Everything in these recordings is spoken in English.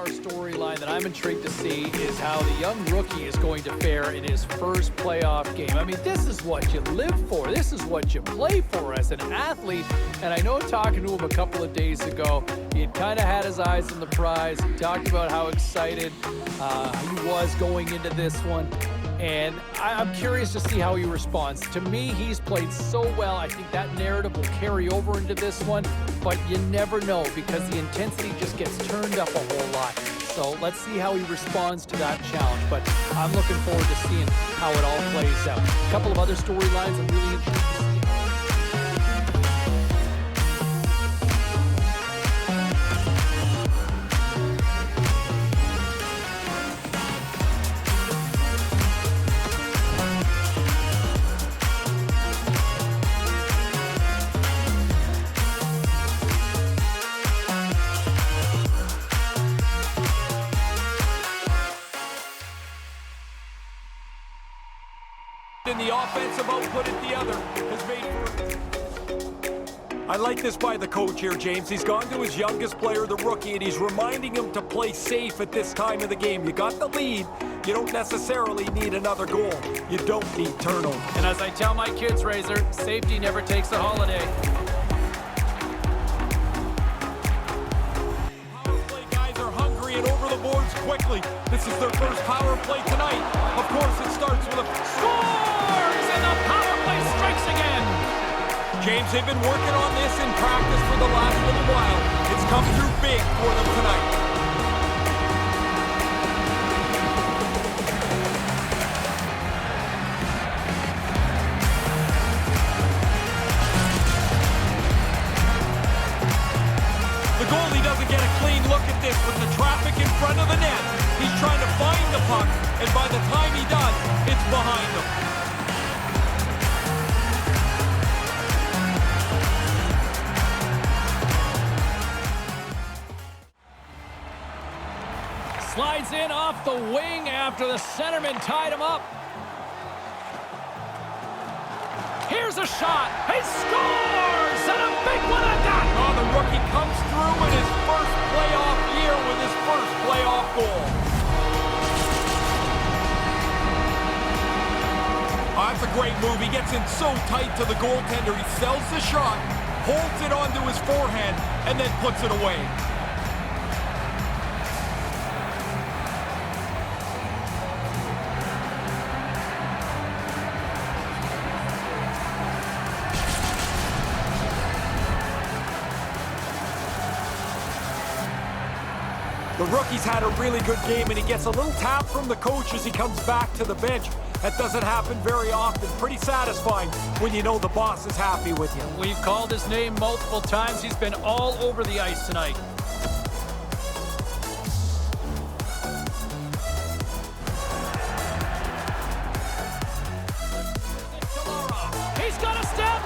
storyline that I'm intrigued to see is how the young rookie is going to fare in his first playoff game. I mean, this is what you live for. This is what you play for as an athlete. And I know talking to him a couple of days ago, he had kind of had his eyes on the prize. He talked about how excited he was going into this one. And I'm curious to see how he responds. To me, he's played so well. I think that narrative will carry over into this one, but you never know because the intensity just gets turned up a whole lot. So let's see how he responds to that challenge. But I'm looking forward to seeing how it all plays out. A couple of other storylines I'm really interested to see. In the offensive output at the other has made for... I like this by the coach here, James. He's gone to his youngest player, the rookie, and he's reminding him to play safe at this time of the game. You got the lead. You don't necessarily need another goal. You don't need turnover. And as I tell my kids, Razor, safety never takes a holiday. Power play guys are hungry and over the boards quickly. This is their first power play tonight. Of course, it starts with a score! And the power play strikes again. James, they've been working on this in practice for the last little while. It's come through big for them tonight. The goalie doesn't get a clean look at this with the traffic in front of the net. He's trying to find the puck, and by the time he does, it's behind him. Slides in off the wing after the centerman tied him up. Here's a shot. He scores! And a big one at that! Oh, the rookie comes through in his first playoff year with his first playoff goal. Oh, that's a great move. He gets in so tight to the goaltender. He sells the shot, holds it onto his forehand, and then puts it away. The rookie's had a really good game, and he gets a little tap from the coach as he comes back to the bench. That doesn't happen very often. Pretty satisfying when you know the boss is happy with you. We've called his name multiple times. He's been all over the ice tonight. He's got a step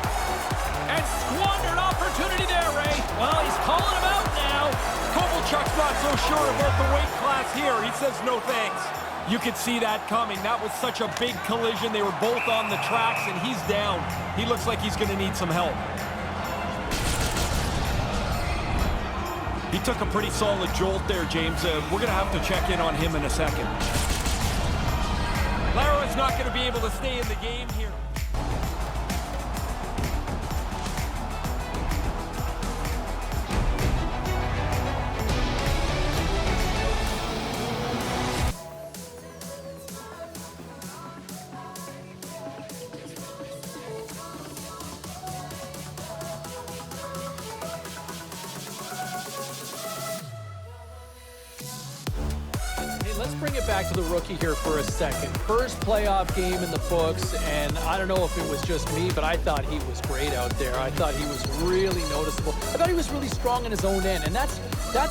and squandered opportunity there, Ray. Well, he's calling him out now. Kovalchuk's not so sure about the weight class here. He says no thanks. You could see that coming. That was such a big collision. They were both on the tracks, and he's down. He looks like he's going to need some help. He took a pretty solid jolt there, James. We're going to have to check in on him in a second. Lara's not going to be able to stay in the game here. Let's bring it back to the rookie here for a second. First playoff game in the books, and I don't know if it was just me, but I thought he was great out there. I thought he was really noticeable. I thought he was really strong in his own end, and that's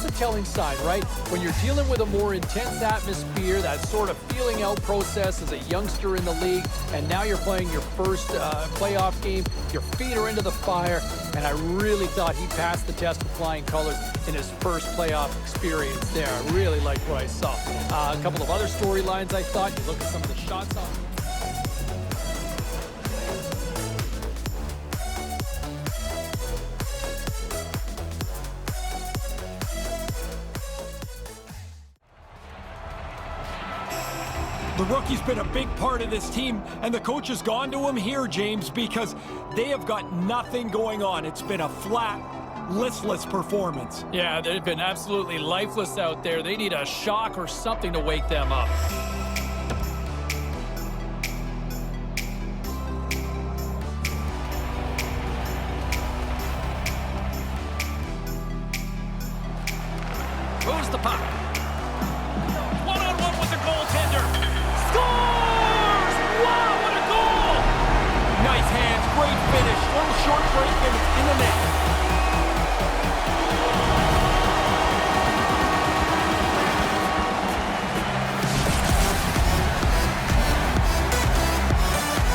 a telling sign, right? When you're dealing with a more intense atmosphere, that sort of feeling out process as a youngster in the league, and now you're playing your first playoff game, your feet are into the fire, and I really thought he passed the test with flying colors in his first playoff experience there. I really liked what I saw. A couple of other storylines I thought. You look at some of the shots on The rookie's been a big part of this team, and the coach has gone to him here, James, because they have got nothing going on. It's been a flat, listless performance. Yeah, they've been absolutely lifeless out there. They need a shock or something to wake them up. Moves the puck. One-on-one with the goaltender. Scores! Wow, what a goal! Nice hands, great finish. Little short break, and it's in the net.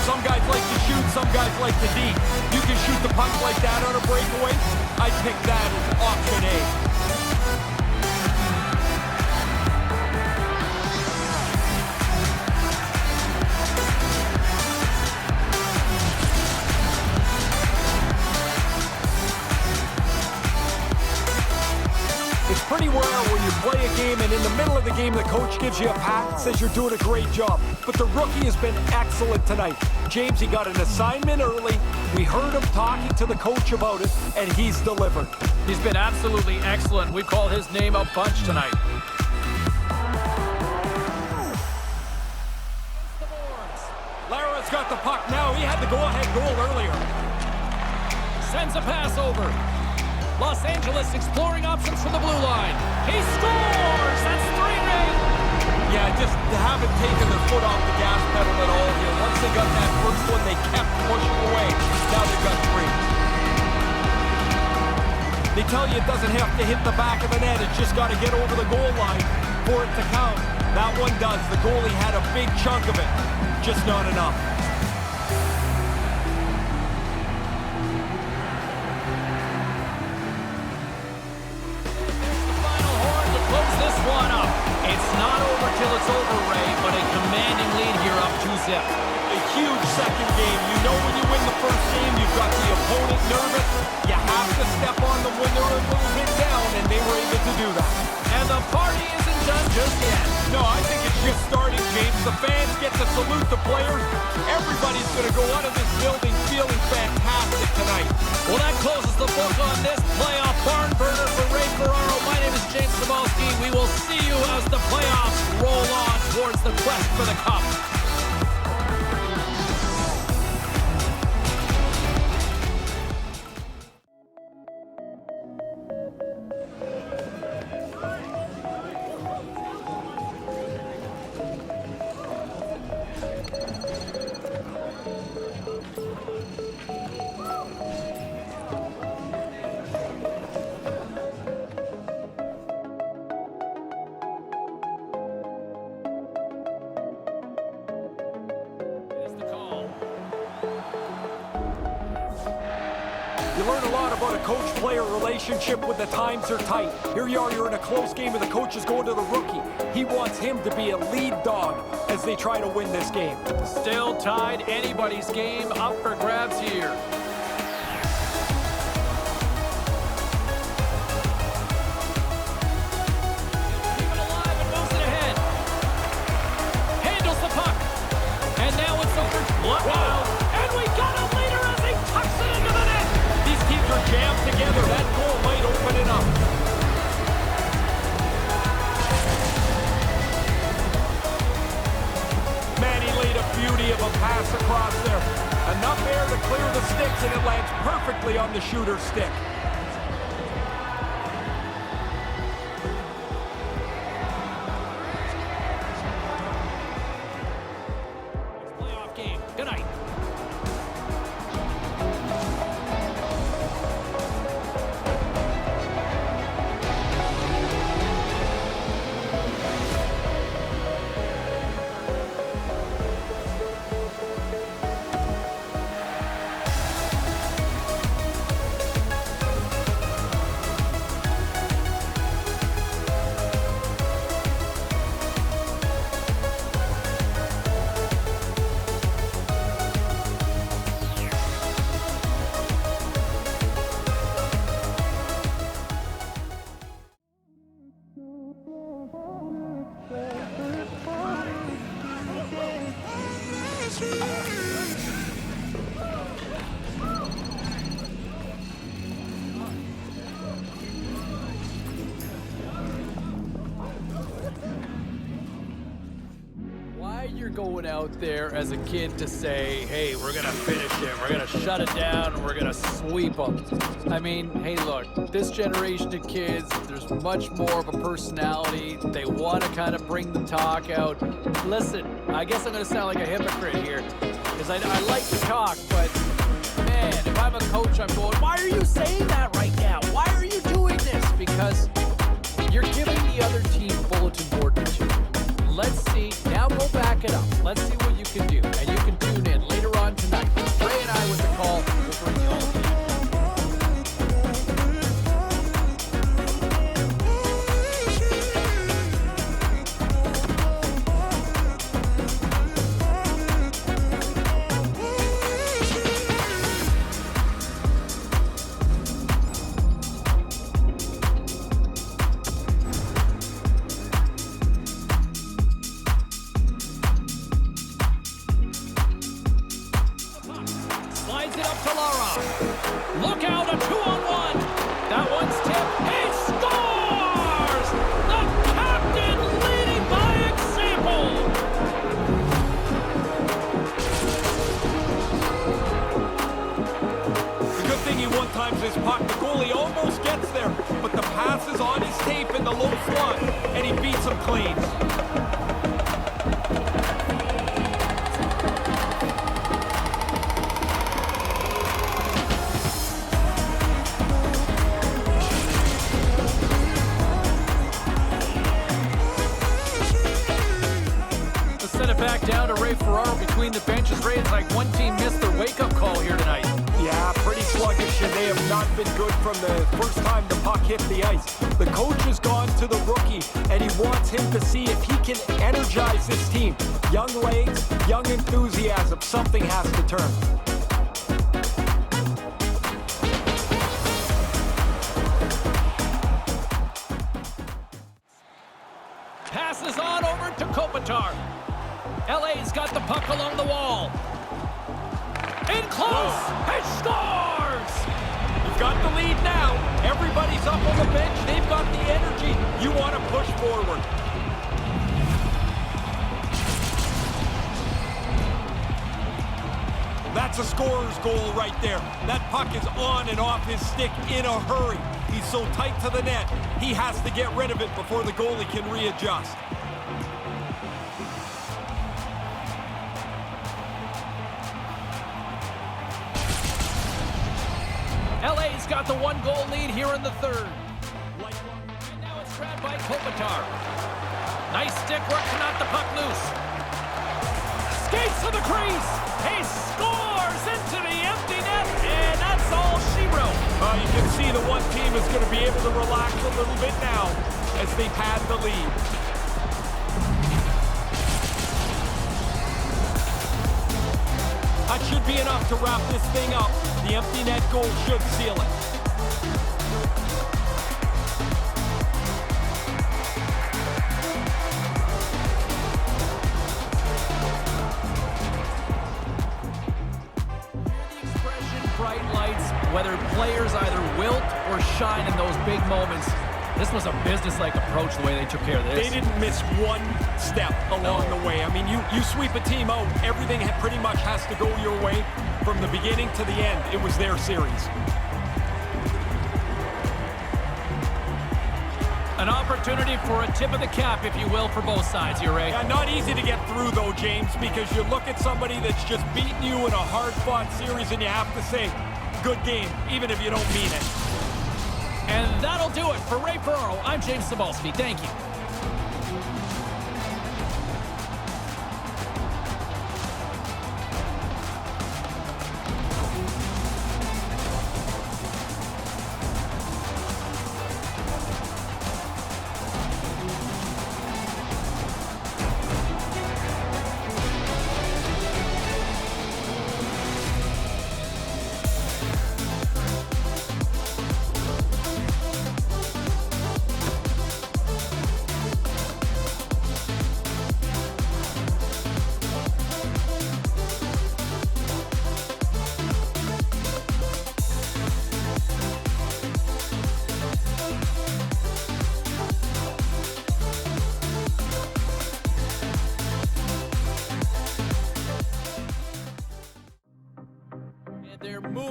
Some guys like to shoot, some guys like to deep. You can shoot the puck like that on a breakaway. I'd pick that as option A. It's pretty rare when you play a game and in the middle of the game the coach gives you a pat and says you're doing a great job. But the rookie has been excellent tonight. James, he got an assignment early. We heard him talking to the coach about it, and he's delivered. He's been absolutely excellent. We've called his name a bunch tonight. Lara's got the puck now. He had the go-ahead goal earlier. Sends a pass over. Los Angeles exploring options from the blue line. He scores! That's 3-0. Yeah, just haven't taken their foot off the gas pedal at all here. Once they got that first one, they kept pushing away. Now they've got 3. They tell you it doesn't have to hit the back of the net. It's just got to get over the goal line for it to count. That one does. The goalie had a big chunk of it. Just not enough. It's not over till it's over, Ray, but a commanding lead here up 2-0. A huge second game. You know when you win the first game, you've got the opponent nervous. You have to step on them when they're a little bit down, and they were able to do that. And the party isn't done just yet. No, I think it's just starting, James. The fans get to salute the players. Everybody's going to go out of this building feeling fantastic tonight. Well, that closes the book on this playoff barn burner for Ray Ferraro. My name is James Cybulski. We will see you as the playoffs roll on towards the quest for the cup. You learn a lot about a coach-player relationship when the times are tight. Here you are, you're in a close game and the coach is going to the rookie. He wants him to be a lead dog as they try to win this game. Still tied, anybody's game up for grabs here. Keep it alive and moves it ahead. Handles the puck. And now it's the first blowout. And we got a leader as he tucks it into the net. These teams are jammed together. That goal might open it up. Man, he laid a beauty of a pass across there. Enough air to clear the sticks, and it lands perfectly on the shooter's stick. Playoff game. Good night. going out there as a kid to say, hey, we're going to finish it, we're going to shut it down, and we're going to sweep them. I mean, hey, look, this generation of kids, there's much more of a personality. They want to kind of bring the talk out. Listen, I guess I'm going to sound like a hypocrite here, because I like to talk, but man, if I'm a coach, I'm going, why are you saying that right now? Why are you doing this? Because you're giving the other team bulletin board material. Let's see. Now go back it up. Let's see what you can do. And you can tune in later on tonight. Ray and I with the call. We'll bring you all the look out, a 2-on-1. That one's tipped. He scores! The captain leading by example. The good thing he one-times his puck. The goalie almost gets there, but the pass is on his tape in the low slot, and he beats him clean. Back down to Ray Ferraro between the benches. Ray, it's like one team missed their wake-up call here tonight. Yeah, pretty sluggish, and they have not been good from the first time the puck hit the ice. The coach has gone to the rookie, and he wants him to see if he can energize this team. Young legs, young enthusiasm, something has to turn. Passes on over to Kopitar. LA's got the puck along the wall. In close, he scores! You've got the lead now. Everybody's up on the bench. They've got the energy. You want to push forward. That's a scorer's goal right there. That puck is on and off his stick in a hurry. He's so tight to the net, he has to get rid of it before the goalie can readjust. LA's got the one-goal lead here in the third. And now it's grabbed by Kopitar. Nice stick work to knock the puck loose. Skates to the crease. He scores into the empty net, and that's all she wrote. You can see the one team is going to be able to relax a little bit now as they've had the lead. That should be enough to wrap this thing up. The empty net goal should seal it. The expression, bright lights, whether players either wilt or shine in those big moments. This was a business-like approach the way they took care of this. They didn't miss one step along the way. I mean, you sweep a team out, everything pretty much has to go your way from the beginning to the end. It was their series. An opportunity for a tip of the cap, if you will, for both sides here, Ray. Yeah, not easy to get through, though, James, because you look at somebody that's just beaten you in a hard-fought series, and you have to say, good game, even if you don't mean it. And that'll do it for Ray Ferraro. I'm James Cybulski. Thank you.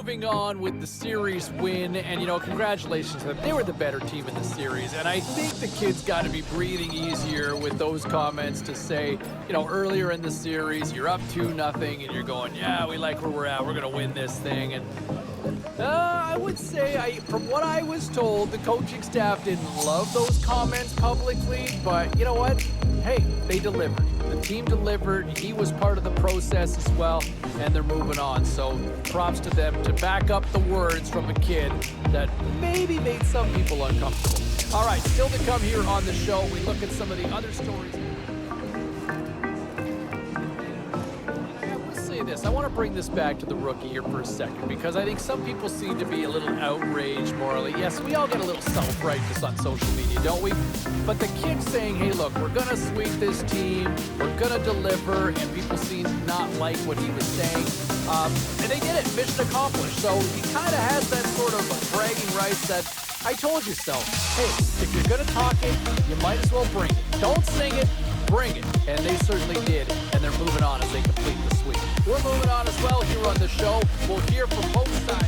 moving on with the series win, and, you know, congratulations to them. They were the better team in the series, and I think the kids got to be breathing easier with those comments to say, you know, earlier in the series, you're up 2-0, and you're going, yeah, we like where we're at. We're going to win this thing. And I would say, from what I was told, the coaching staff didn't love those comments publicly, but you know what? Hey, they delivered. The team delivered. He was part of the process as well, and they're moving on. So props to them to back up the words from a kid that maybe made some people uncomfortable. All right, still to come here on the show, we look at some of the other stories. This. I want to bring this back to the rookie here for a second, because I think some people seem to be a little outraged morally. Yes, we all get a little self-righteous on social media, don't we? But the kid saying, hey, look, we're going to sweep this team, we're going to deliver, and people seem to not like what he was saying. And they did it, mission accomplished. So he kind of has that sort of bragging rights that, I told you so. Hey, if you're going to talk it, you might as well bring it. Don't sing it, bring it. And they certainly did, and they're moving on as they complete the sweep. We're moving on as well here on the show. We'll hear from both sides.